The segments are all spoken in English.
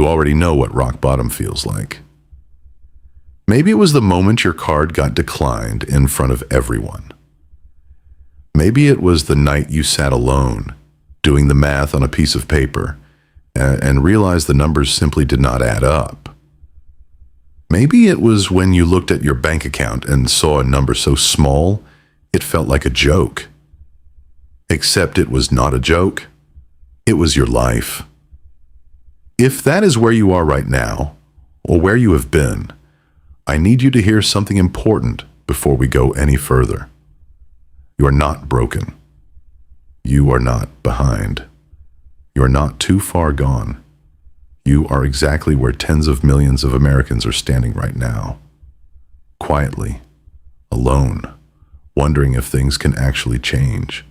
You already know what rock bottom feels like. Maybe it was the moment your card got declined in front of everyone. Maybe it was the night you sat alone, doing the math on a piece of paper, and realized the numbers simply did not add up. Maybe it was when you looked at your bank account and saw a number so small, it felt like a joke. Except it was not a joke. It was your life. If that is where you are right now, or where you have been, I need you to hear something important before we go any further. You are not broken. You are not behind. You are not too far gone. You are exactly where tens of millions of Americans are standing right now. Quietly, alone, wondering if things can actually change.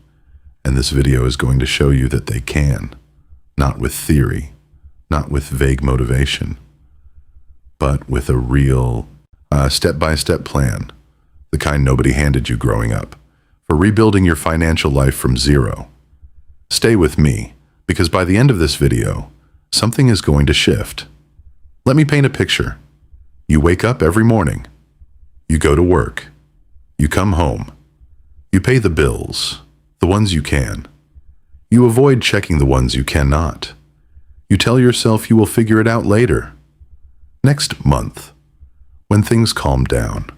And this video is going to show you that they can. Not with theory, not with vague motivation, but with a real step-by-step plan, the kind nobody handed you growing up, for rebuilding your financial life from zero. Stay with me, because by the end of this video, something is going to shift. Let me paint a picture. You wake up every morning. You go to work. You come home. You pay the bills, the ones you can. You avoid checking the ones you cannot. You tell yourself you will figure it out later. Next month. When things calm down.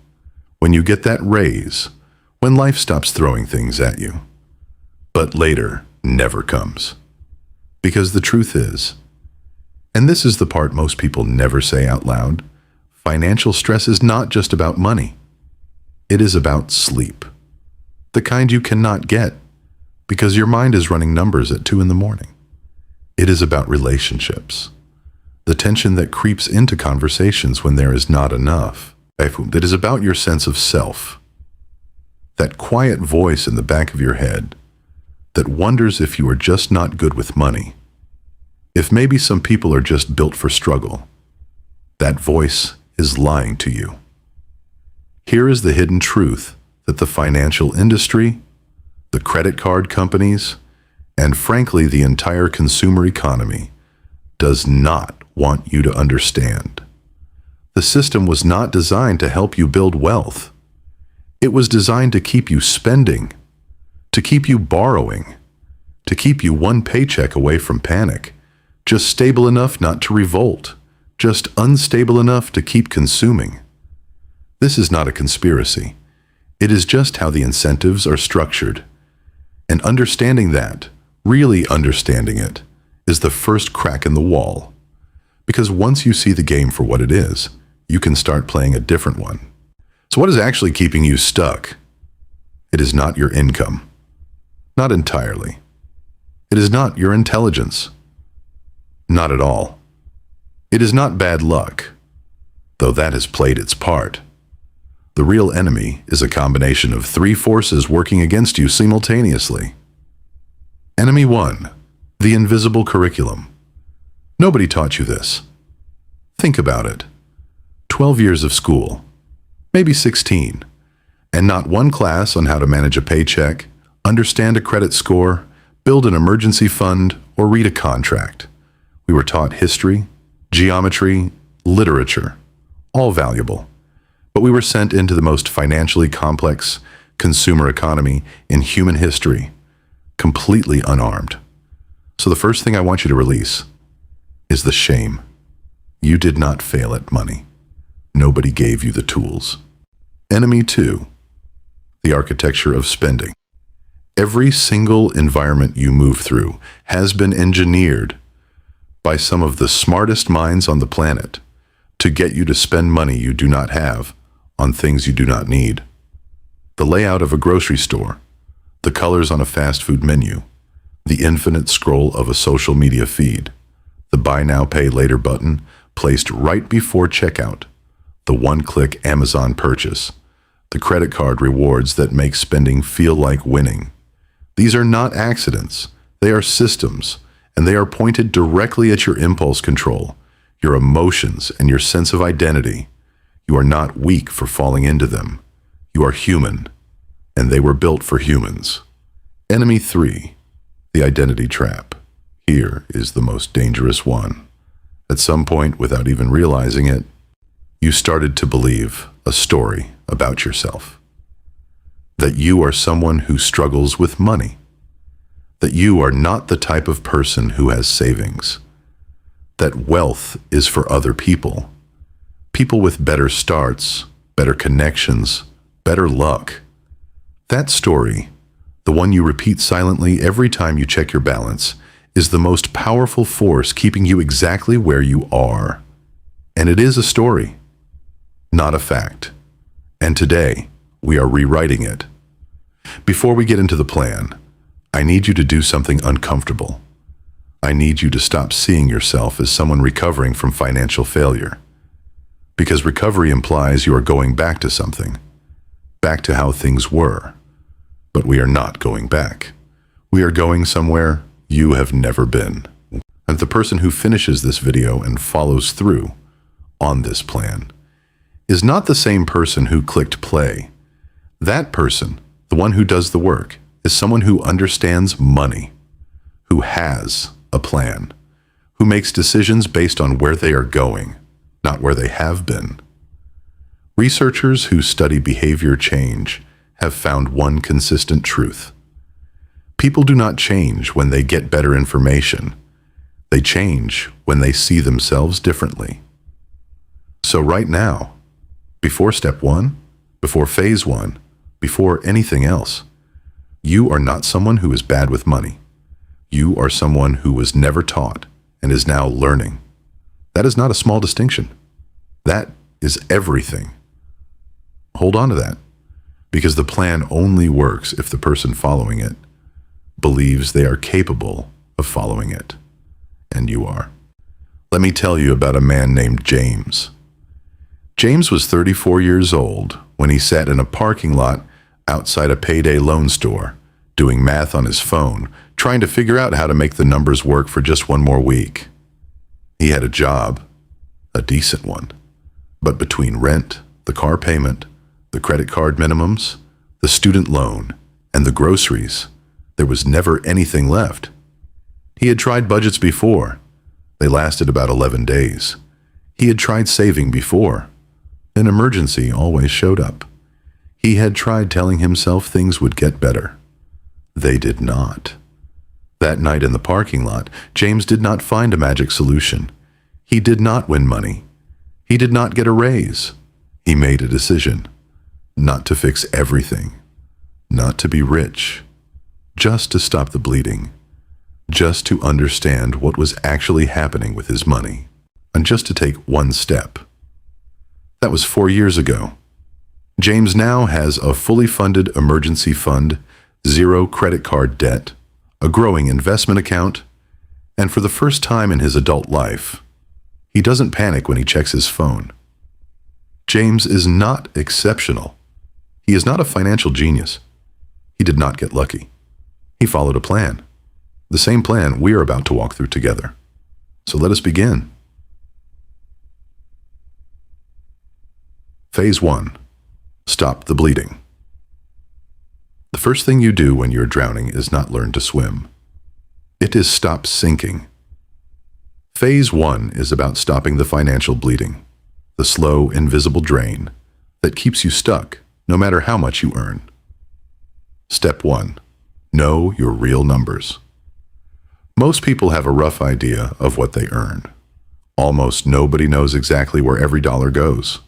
When you get that raise. When life stops throwing things at you. But later never comes. Because the truth is, and this is the part most people never say out loud, financial stress is not just about money. It is about sleep. The kind you cannot get because your mind is running numbers at 2 a.m. It is about relationships. The tension that creeps into conversations when there is not enough. It is about your sense of self. That quiet voice in the back of your head that wonders if you are just not good with money. If maybe some people are just built for struggle. That voice is lying to you. Here is the hidden truth that the financial industry, the credit card companies, and frankly the entire consumer economy does not want you to understand. The system was not designed to help you build wealth. It was designed to keep you spending, to keep you borrowing, to keep you one paycheck away from panic, just stable enough not to revolt, just unstable enough to keep consuming. This is not a conspiracy. It is just how the incentives are structured. And understanding that, really understanding it, is the first crack in the wall. Because once you see the game for what it is, you can start playing a different one. So what is actually keeping you stuck? It is not your income. Not entirely. It is not your intelligence. Not at all. It is not bad luck, though that has played its part. The real enemy is a combination of 3 forces working against you simultaneously. Enemy 1, the invisible curriculum. Nobody taught you this. Think about it. 12 years of school, maybe 16, and not one class on how to manage a paycheck, understand a credit score, build an emergency fund, or read a contract. We were taught history, geometry, literature, all valuable. But we were sent into the most financially complex consumer economy in human history, completely unarmed. So the first thing I want you to release is the shame. You did not fail at money. Nobody gave you the tools. Enemy 2, the architecture of spending. Every single environment you move through has been engineered by some of the smartest minds on the planet to get you to spend money you do not have on things you do not need. The layout of a grocery store, the colors on a fast food menu, the infinite scroll of a social media feed, the buy now pay later button placed right before checkout, the one-click Amazon purchase, the credit card rewards that make spending feel like winning. These are not accidents, they are systems, and they are pointed directly at your impulse control, your emotions, and your sense of identity. You are not weak for falling into them. You are human, and they were built for humans. Enemy 3, the identity trap. Here is the most dangerous one. At some point, without even realizing it, you started to believe a story about yourself. That you are someone who struggles with money. That you are not the type of person who has savings. That wealth is for other people. People with better starts, better connections, better luck. That story, the one you repeat silently every time you check your balance, is the most powerful force keeping you exactly where you are. And it is a story, not a fact. And today, we are rewriting it. Before we get into the plan, I need you to do something uncomfortable. I need you to stop seeing yourself as someone recovering from financial failure. Because recovery implies you are going back to something, back to how things were. But we are not going back. We are going somewhere you have never been. And the person who finishes this video and follows through on this plan is not the same person who clicked play. That person, the one who does the work, is someone who understands money, who has a plan, who makes decisions based on where they are going, not where they have been. Researchers who study behavior change have found one consistent truth. People do not change when they get better information. They change when they see themselves differently. So right now, before step 1, before phase 1, before anything else, you are not someone who is bad with money. You are someone who was never taught and is now learning. That is not a small distinction. That is everything. Hold on to that, because the plan only works if the person following it believes they are capable of following it. And you are. Let me tell you about a man named James. James was 34 years old when he sat in a parking lot outside a payday loan store, doing math on his phone, trying to figure out how to make the numbers work for just one more week. He had a job, a decent one, but between rent, the car payment, the credit card minimums, the student loan, and the groceries, there was never anything left. He had tried budgets before. They lasted about 11 days. He had tried saving before. An emergency always showed up. He had tried telling himself things would get better. They did not. That night in the parking lot, James did not find a magic solution. He did not win money. He did not get a raise. He made a decision. Not to fix everything. Not to be rich. Just to stop the bleeding. Just to understand what was actually happening with his money. And just to take one step. That was 4 years ago. James now has a fully funded emergency fund, 0 credit card debt, a growing investment account, and for the first time in his adult life, he doesn't panic when he checks his phone. James is not exceptional. He is not a financial genius. He did not get lucky. He followed a plan. The same plan we are about to walk through together. So let us begin. Phase 1. Stop the bleeding. The first thing you do when you're drowning is not learn to swim. It is stop sinking. Phase 1 is about stopping the financial bleeding, the slow, invisible drain that keeps you stuck no matter how much you earn. Step 1. Know your real numbers. Most people have a rough idea of what they earn. Almost nobody knows exactly where every dollar goes.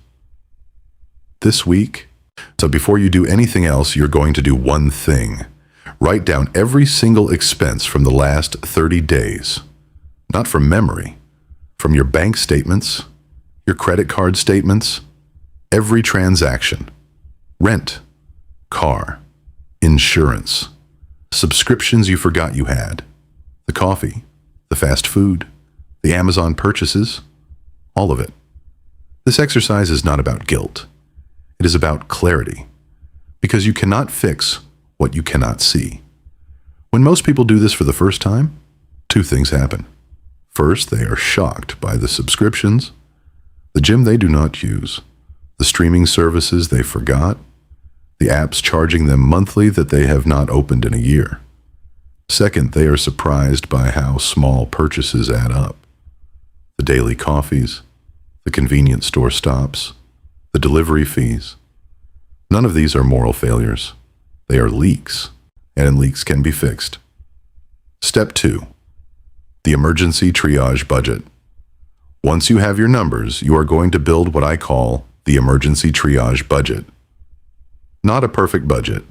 This week, so before you do anything else, you're going to do one thing. Write down every single expense from the last 30 days. Not from memory, from your bank statements, your credit card statements, every transaction. Rent, car, insurance, subscriptions you forgot you had, the coffee, the fast food, the Amazon purchases, all of it. This exercise is not about guilt. It is about clarity, because you cannot fix what you cannot see. When most people do this for the first time, 2 things happen. First, they are shocked by the subscriptions, the gym they do not use, the streaming services they forgot, the apps charging them monthly that they have not opened in a year. Second, they are surprised by how small purchases add up. the daily coffees, the convenience store stops, the delivery fees. None of these are moral failures. They are leaks, and leaks can be fixed. Step 2. The emergency triage budget. Once you have your numbers, you are going to build what I call the emergency triage budget. Not a perfect budget,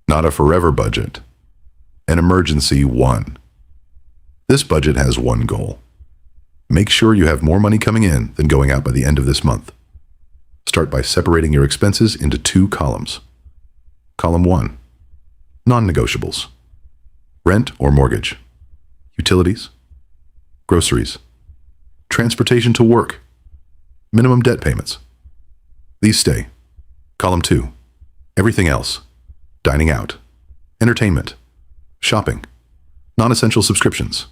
not a forever budget, an emergency one. This budget has one goal. Make sure you have more money coming in than going out by the end of this month. Start by separating your expenses into 2 columns. Column 1, non-negotiables. Rent or mortgage, utilities, groceries, transportation to work, minimum debt payments. These stay. Column 2, everything else. Dining out, entertainment, shopping, non-essential subscriptions,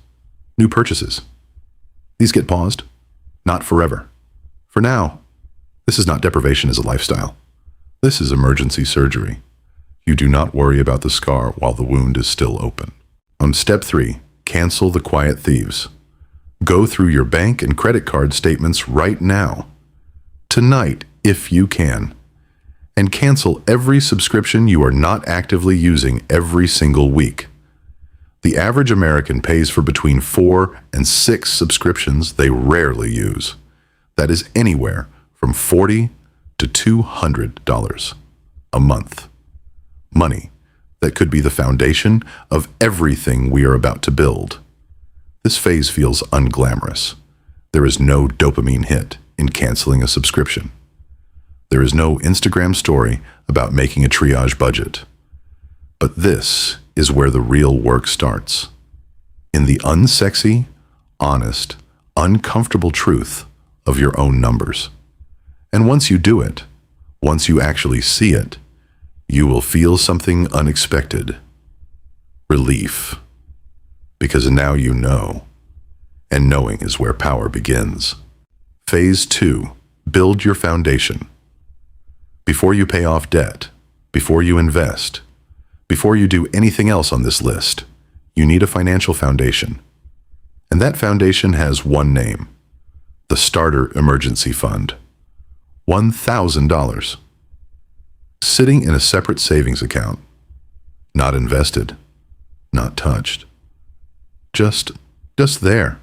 new purchases. These get paused, not forever. For now, this is not deprivation as a lifestyle. This is emergency surgery. You do not worry about the scar while the wound is still open. On step 3, cancel the quiet thieves. Go through your bank and credit card statements right now, tonight if you can, and cancel every subscription you are not actively using every single week. The average American pays for between 4 and 6 subscriptions they rarely use. That is anywhere from $40 to $200 a month. Money that could be the foundation of everything we are about to build. This phase feels unglamorous. There is no dopamine hit in canceling a subscription. There is no Instagram story about making a triage budget. But this is where the real work starts. In the unsexy, honest, uncomfortable truth of your own numbers. And once you do it, once you actually see it, you will feel something unexpected. Relief. Because now you know. And knowing is where power begins. Phase 2. Build your foundation. Before you pay off debt, before you invest, before you do anything else on this list, you need a financial foundation. And that foundation has one name. The Starter Emergency Fund. $1,000. Sitting in a separate savings account. Not invested. Not touched. Just there.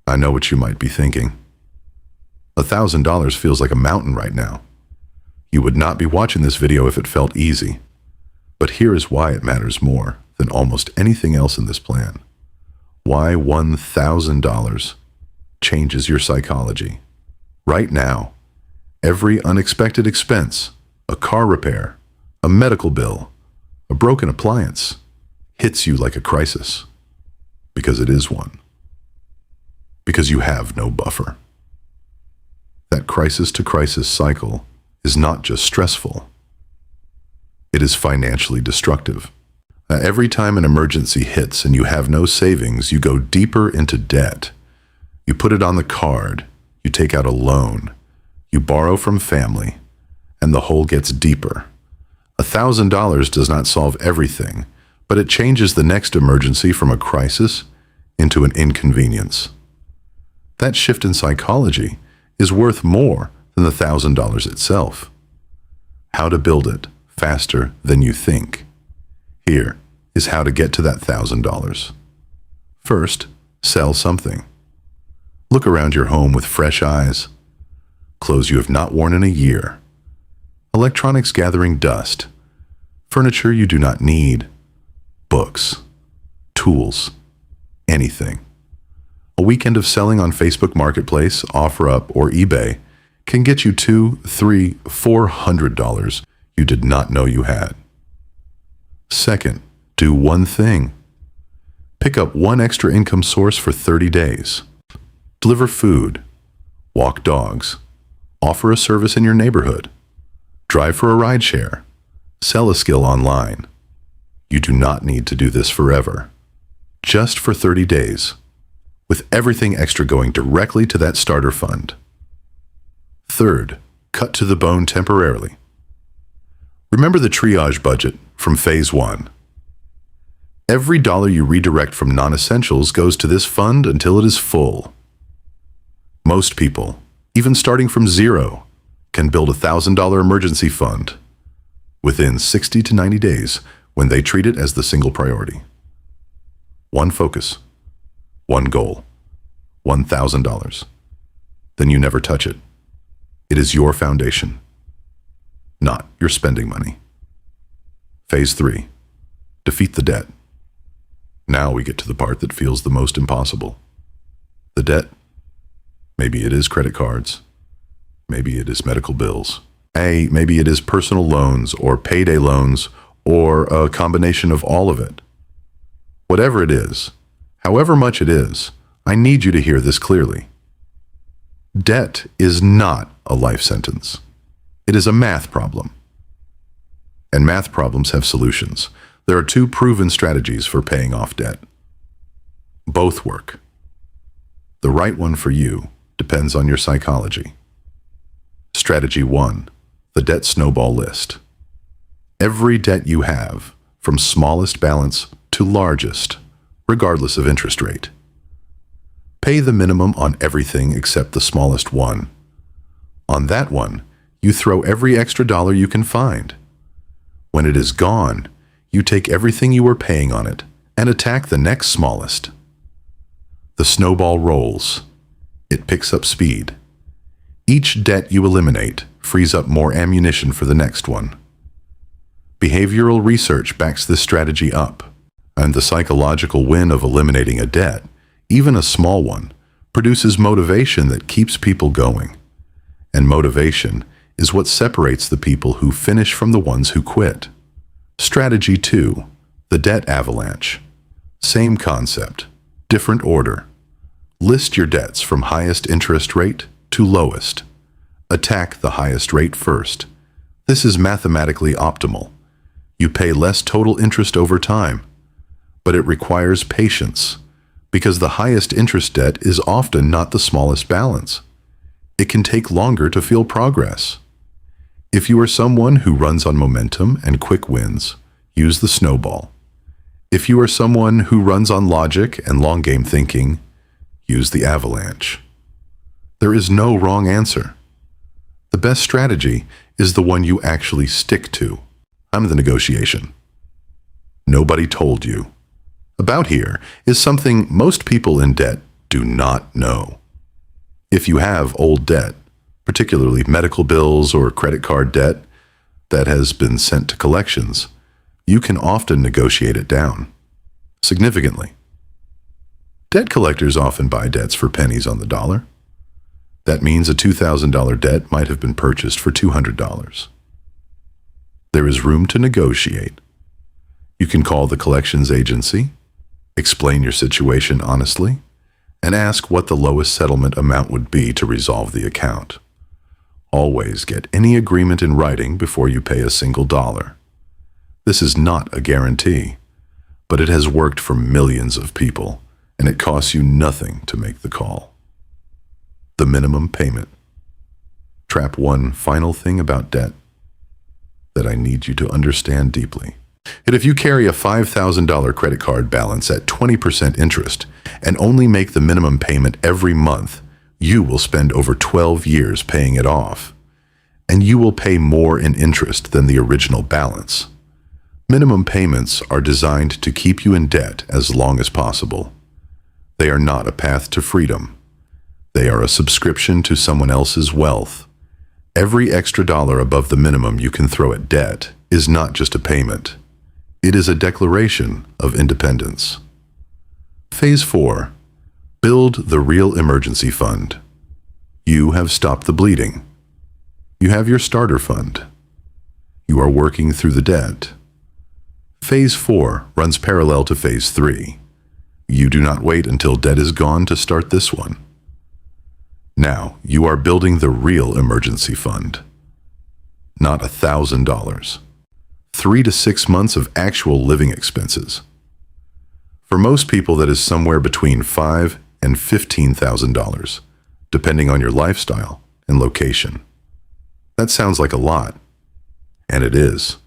I know what you might be thinking. $1,000 feels like a mountain right now. You would not be watching this video if it felt easy. But here is why it matters more than almost anything else in this plan. Why $1,000 changes your psychology. Right now, every unexpected expense, a car repair, a medical bill, a broken appliance, hits you like a crisis. Because it is one. Because you have no buffer. That crisis-to-crisis cycle is not just stressful. It is financially destructive. Every time an emergency hits and you have no savings, you go deeper into debt. You put it on the card, you take out a loan, you borrow from family, and the hole gets deeper. $1,000 does not solve everything, but it changes the next emergency from a crisis into an inconvenience. That shift in psychology is worth more than the $1,000 itself. How to build it faster than you think. Here is how to get to that $1,000. First, sell something. Look around your home with fresh eyes. Clothes you have not worn in a year. Electronics gathering dust. Furniture you do not need. Books. Tools. Anything. A weekend of selling on Facebook Marketplace, OfferUp, or eBay can get you $200, $300, $400 you did not know you had. Second, do one thing. Pick up one extra income source for 30 days. Deliver food. Walk dogs. Offer a service in your neighborhood. Drive for a rideshare. Sell a skill online. You do not need to do this forever. Just for 30 days, with everything extra going directly to that starter fund. Third, cut to the bone temporarily. Remember the triage budget from phase 1. Every dollar you redirect from non-essentials goes to this fund until it is full. Most people, even starting from zero, can build a $1,000 emergency fund within 60 to 90 days when they treat it as the single priority. One focus, one goal, $1,000. Then you never touch it. It is your foundation, not your spending money. Phase 3, defeat the debt. Now we get to the part that feels the most impossible. The debt. Maybe it is credit cards. Maybe it is medical bills. Maybe it is personal loans or payday loans or a combination of all of it. Whatever it is, however much it is, I need you to hear this clearly. Debt is not a life sentence. It is a math problem. And math problems have solutions. There are 2 proven strategies for paying off debt. Both work. The right one for you depends on your psychology. Strategy 1, the debt snowball list. Every debt you have, from smallest balance to largest, regardless of interest rate. Pay the minimum on everything except the smallest one. On that one, you throw every extra dollar you can find. When it is gone, you take everything you were paying on it and attack the next smallest. The snowball rolls. It picks up speed. Each debt you eliminate frees up more ammunition for the next one. Behavioral research backs this strategy up, and the psychological win of eliminating a debt, even a small one, produces motivation that keeps people going. And motivation is what separates the people who finish from the ones who quit. Strategy 2, the debt avalanche. Same concept, different order. List your debts from highest interest rate to lowest. Attack the highest rate first. This is mathematically optimal. You pay less total interest over time, but it requires patience because the highest interest debt is often not the smallest balance. It can take longer to feel progress. If you are someone who runs on momentum and quick wins, use the snowball. If you are someone who runs on logic and long game thinking, use the avalanche. There is no wrong answer. The best strategy is the one you actually stick to. I'm the negotiation. Nobody told you. About here is something most people in debt do not know. If you have old debt, particularly medical bills or credit card debt that has been sent to collections, you can often negotiate it down significantly. Debt collectors often buy debts for pennies on the dollar. That means a $2,000 debt might have been purchased for $200. There is room to negotiate. You can call the collections agency, explain your situation honestly, and ask what the lowest settlement amount would be to resolve the account. Always get any agreement in writing before you pay a single dollar. This is not a guarantee, but it has worked for millions of people, and it costs you nothing to make the call. The minimum payment. Trap one final thing about debt that I need you to understand deeply. And if you carry a $5,000 credit card balance at 20% interest and only make the minimum payment every month, you will spend over 12 years paying it off. And you will pay more in interest than the original balance. Minimum payments are designed to keep you in debt as long as possible. They are not a path to freedom. They are a subscription to someone else's wealth. Every extra dollar above the minimum you can throw at debt is not just a payment. It is a declaration of independence. Phase 4. Build the real emergency fund. You have stopped the bleeding. You have your starter fund. You are working through the debt. Phase 4 runs parallel to Phase 3. You do not wait until debt is gone to start this one. Now, you are building the real emergency fund. Not $1,000. 3 to 6 months of actual living expenses. For most people, that is somewhere between $5,000 and $15,000, depending on your lifestyle and location. That sounds like a lot, and it is,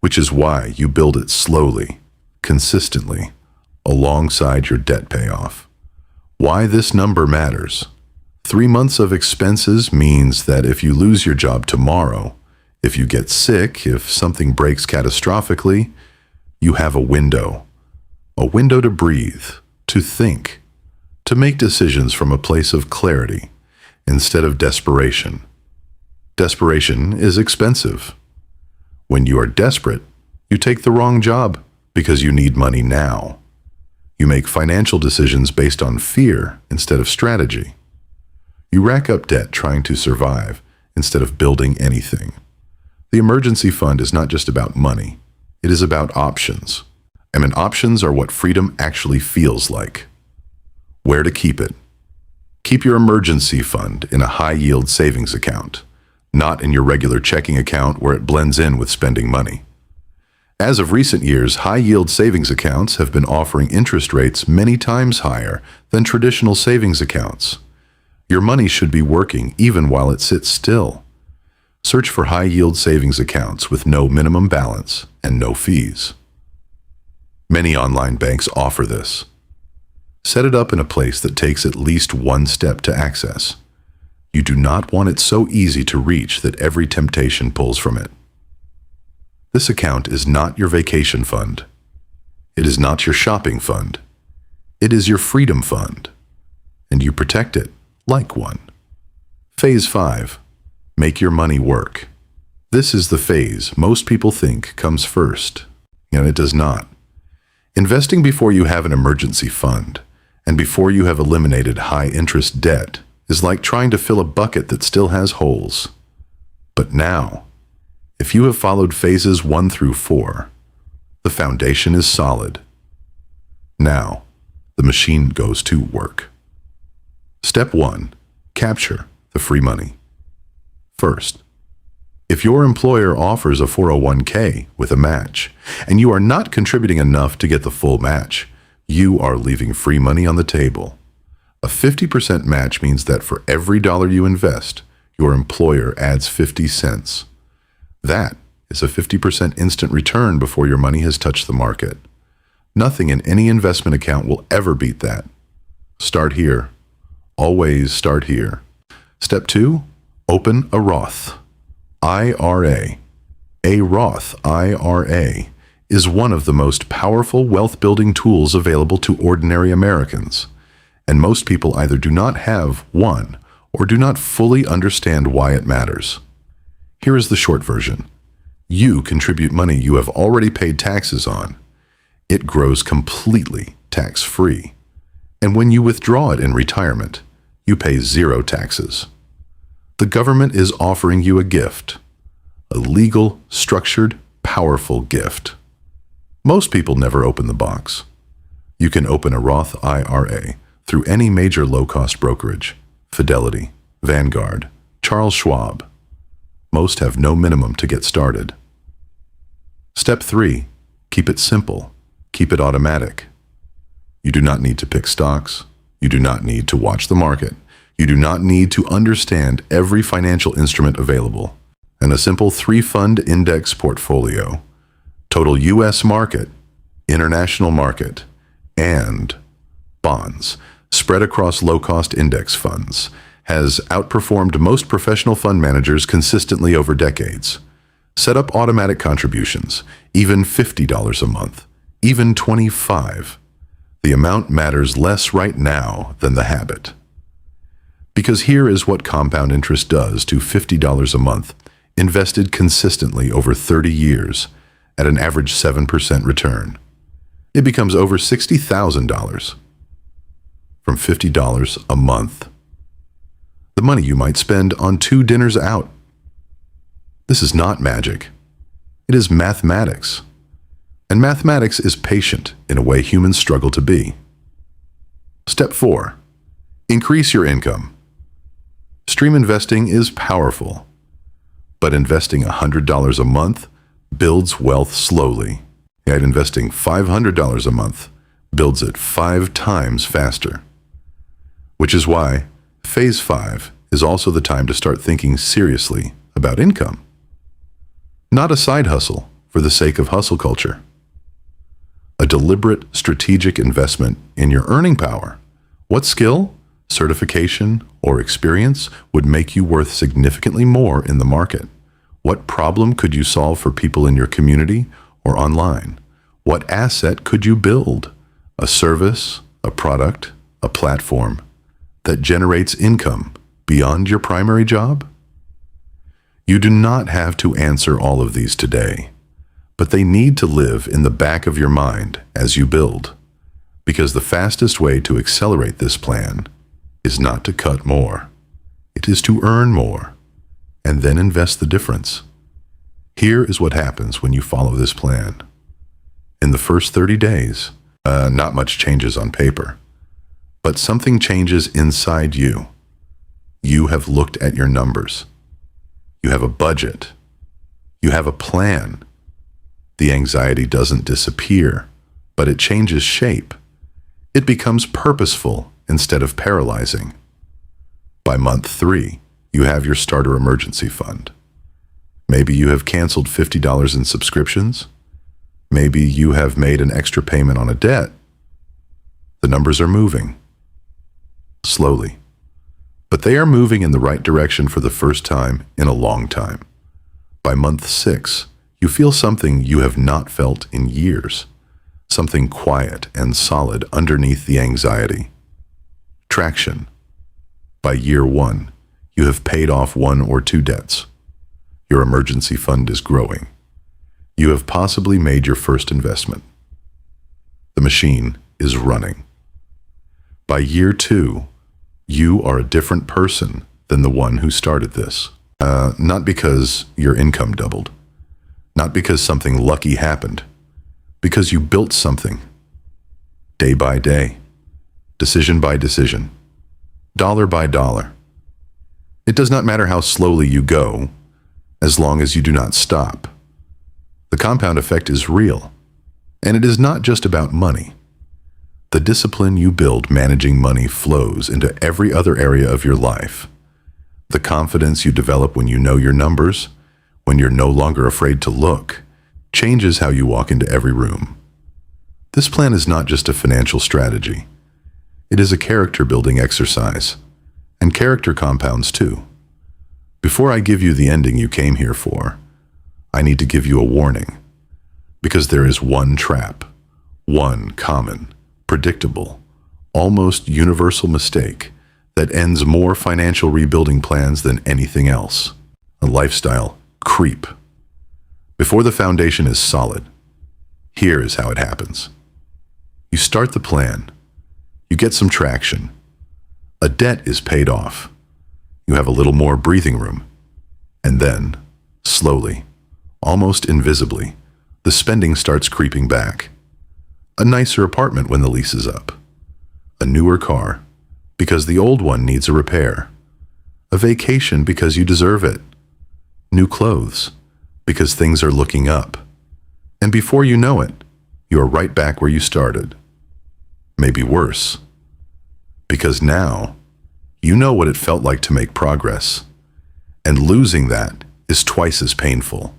which is why you build it slowly, consistently, alongside your debt payoff. Why this number matters. 3 months of expenses means that if you lose your job tomorrow, if you get sick, if something breaks catastrophically, you have a window to breathe, to think, to make decisions from a place of clarity instead of desperation. Desperation is expensive. When you are desperate, you take the wrong job because you need money now. You make financial decisions based on fear instead of strategy. You rack up debt trying to survive instead of building anything. The emergency fund is not just about money. It is about options. Options are what freedom actually feels like. Where to keep it? Keep your emergency fund in a high-yield savings account, not in your regular checking account where it blends in with spending money. As of recent years, high-yield savings accounts have been offering interest rates many times higher than traditional savings accounts. Your money should be working even while it sits still. Search for high-yield savings accounts with no minimum balance and no fees. Many online banks offer this. Set it up in a place that takes at least one step to access. You do not want it so easy to reach that every temptation pulls from it. This account is not your vacation fund. It is not your shopping fund. It is your freedom fund, and you protect it like one. Phase 5. Make your money work. This is the phase most people think comes first, and it does not. Investing before you have an emergency fund and before you have eliminated high-interest debt is like trying to fill a bucket that still has holes. But now, if you have followed phases 1 through 4, the foundation is solid. Now, the machine goes to work. Step 1. Capture the free money. First, if your employer offers a 401k with a match, and you are not contributing enough to get the full match, you are leaving free money on the table. A 50% match means that for every dollar you invest, your employer adds 50 cents. That is a 50% instant return before your money has touched the market. Nothing in any investment account will ever beat that. Start here. Always start here. Step 2, open a Roth IRA. A Roth IRA is one of the most powerful wealth-building tools available to ordinary Americans, and most people either do not have one or do not fully understand why it matters. Here is the short version. You contribute money you have already paid taxes on. It grows completely tax-free. And when you withdraw it in retirement, you pay 0 taxes. The government is offering you a gift, a legal, structured, powerful gift. Most people never open the box. You can open a Roth IRA through any major low-cost brokerage, Fidelity, Vanguard, Charles Schwab. Most have no minimum to get started. Step 3. Keep it simple. Keep it automatic. You do not need to pick stocks. You do not need to watch the market. You do not need to understand every financial instrument available. And a simple 3-fund index portfolio, total U.S. market, international market, and bonds, spread across low-cost index funds, has outperformed most professional fund managers consistently over decades. Set up automatic contributions, even $50 a month, even $25. The amount matters less right now than the habit. Because here is what compound interest does to $50 a month, invested consistently over 30 years at an average 7% return. It becomes over $60,000 from $50 a month. The money you might spend on 2 dinners out. This is not magic. It is mathematics. And mathematics is patient in a way humans struggle to be. Step 4. Increase your income. Stream investing is powerful, but investing $100 a month builds wealth slowly. Yet investing $500 a month builds it 5 times faster. Which is why Phase 5 is also the time to start thinking seriously about income. Not a side hustle for the sake of hustle culture. A deliberate, strategic investment in your earning power. What skill? certification, or experience would make you worth significantly more in the market? What problem could you solve for people in your community or online? What asset could you build? A service, a product, a platform that generates income beyond your primary job? You do not have to answer all of these today, but they need to live in the back of your mind as you build, because the fastest way to accelerate this plan is not to cut more. It is to earn more and then invest the difference. Here is what happens when you follow this plan. In the first 30 days, not much changes on paper, but something changes inside you. You have looked at your numbers. You have a budget. You have a plan. The anxiety doesn't disappear, but it changes shape. It becomes purposeful instead of paralyzing. By month 3, you have your starter emergency fund. Maybe you have canceled $50 in subscriptions. Maybe you have made an extra payment on a debt. The numbers are moving. Slowly. But they are moving in the right direction for the first time in a long time. By month 6, you feel something you have not felt in years. Something quiet and solid underneath the anxiety. Traction. By year 1, you have paid off 1 or 2 debts. Your emergency fund is growing. You have possibly made your first investment. The machine is running. By year 2, you are a different person than the one who started this. Not because your income doubled. Not because something lucky happened. Because you built something. Day by day. Decision by decision. Dollar by dollar. It does not matter how slowly you go, as long as you do not stop. The compound effect is real, and it is not just about money. The discipline you build managing money flows into every other area of your life. The confidence you develop when you know your numbers, when you're no longer afraid to look, changes how you walk into every room. This plan is not just a financial strategy. It is a character-building exercise, and character compounds too. Before I give you the ending you came here for, I need to give you a warning, because there is one trap, one common, predictable, almost universal mistake that ends more financial rebuilding plans than anything else: a lifestyle creep. Before the foundation is solid, here is how it happens. You start the plan. You get some traction. A debt is paid off. You have a little more breathing room. And then, slowly, almost invisibly, the spending starts creeping back. A nicer apartment when the lease is up. A newer car, because the old one needs a repair. A vacation because you deserve it. New clothes, because things are looking up. And before you know it, you are right back where you started. Maybe worse. Because now, you know what it felt like to make progress. And losing that is twice as painful.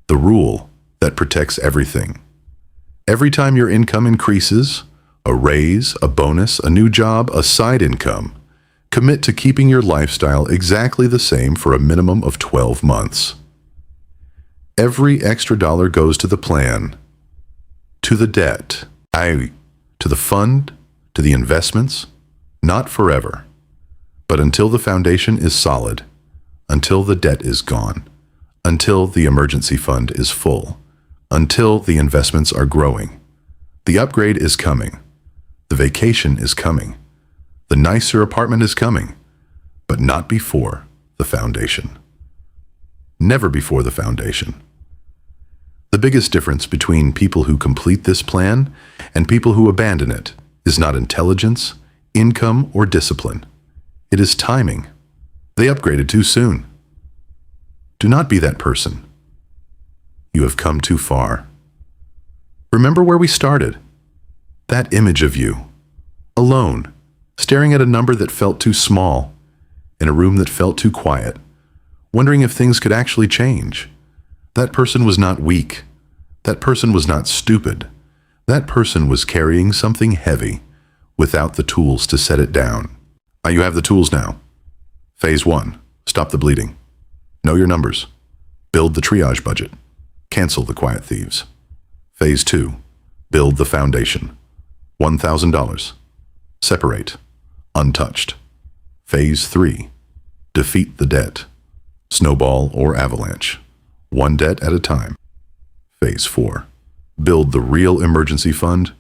The rule that protects everything. Every time your income increases, a raise, a bonus, a new job, a side income, commit to keeping your lifestyle exactly the same for a minimum of 12 months. Every extra dollar goes to the plan, to the debt, to the fund, to the investments, not forever, but until the foundation is solid, until the debt is gone, until the emergency fund is full, until the investments are growing. The upgrade is coming. The vacation is coming. The nicer apartment is coming, but not before the foundation. Never before the foundation. The biggest difference between people who complete this plan and people who abandon it is not intelligence, income, or discipline. It is timing. They upgraded too soon. Do not be that person. You have come too far. Remember where we started. That image of you, alone, staring at a number that felt too small, in a room that felt too quiet, wondering if things could actually change. That person was not weak. That person was not stupid. That person was carrying something heavy without the tools to set it down. You have the tools now. Phase 1. Stop the bleeding. Know your numbers. Build the triage budget. Cancel the quiet thieves. Phase 2. Build the foundation. $1,000. Separate. Untouched. Phase 3. Defeat the debt. Snowball or avalanche. One debt at a time. Phase 4. Build the real emergency fund.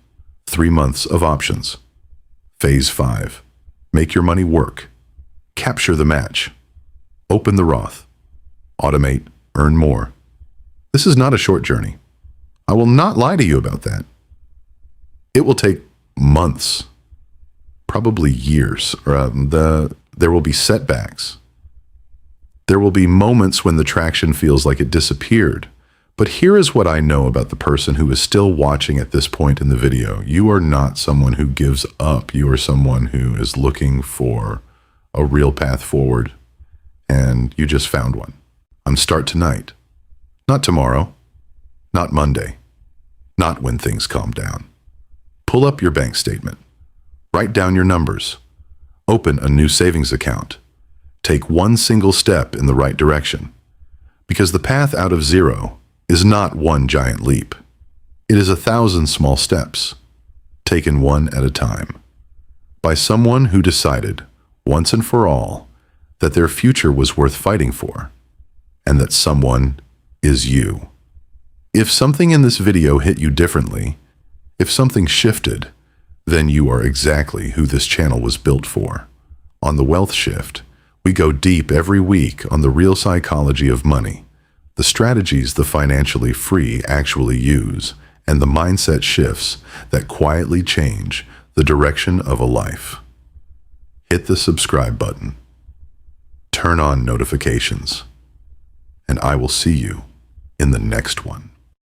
3 months of options. Phase 5. Make your money work. Capture the match. Open the Roth. Automate. Earn more. This is not a short journey. I will not lie to you about that. It will take months, probably years. There will be setbacks. There will be moments when the traction feels like it disappeared. But here is what I know about the person who is still watching at this point in the video. You are not someone who gives up. You are someone who is looking for a real path forward, and you just found one. Start tonight. Not tomorrow. Not Monday. Not when things calm down. Pull up your bank statement. Write down your numbers. Open a new savings account. Take one single step in the right direction. Because the path out of zero is not one giant leap. It is 1,000 small steps, taken one at a time, by someone who decided, once and for all, that their future was worth fighting for, and that someone is you. If something in this video hit you differently, if something shifted, then you are exactly who this channel was built for. On The Wealth Shift, we go deep every week on the real psychology of money, the strategies the financially free actually use, and the mindset shifts that quietly change the direction of a life. Hit the subscribe button. Turn on notifications. And I will see you in the next one.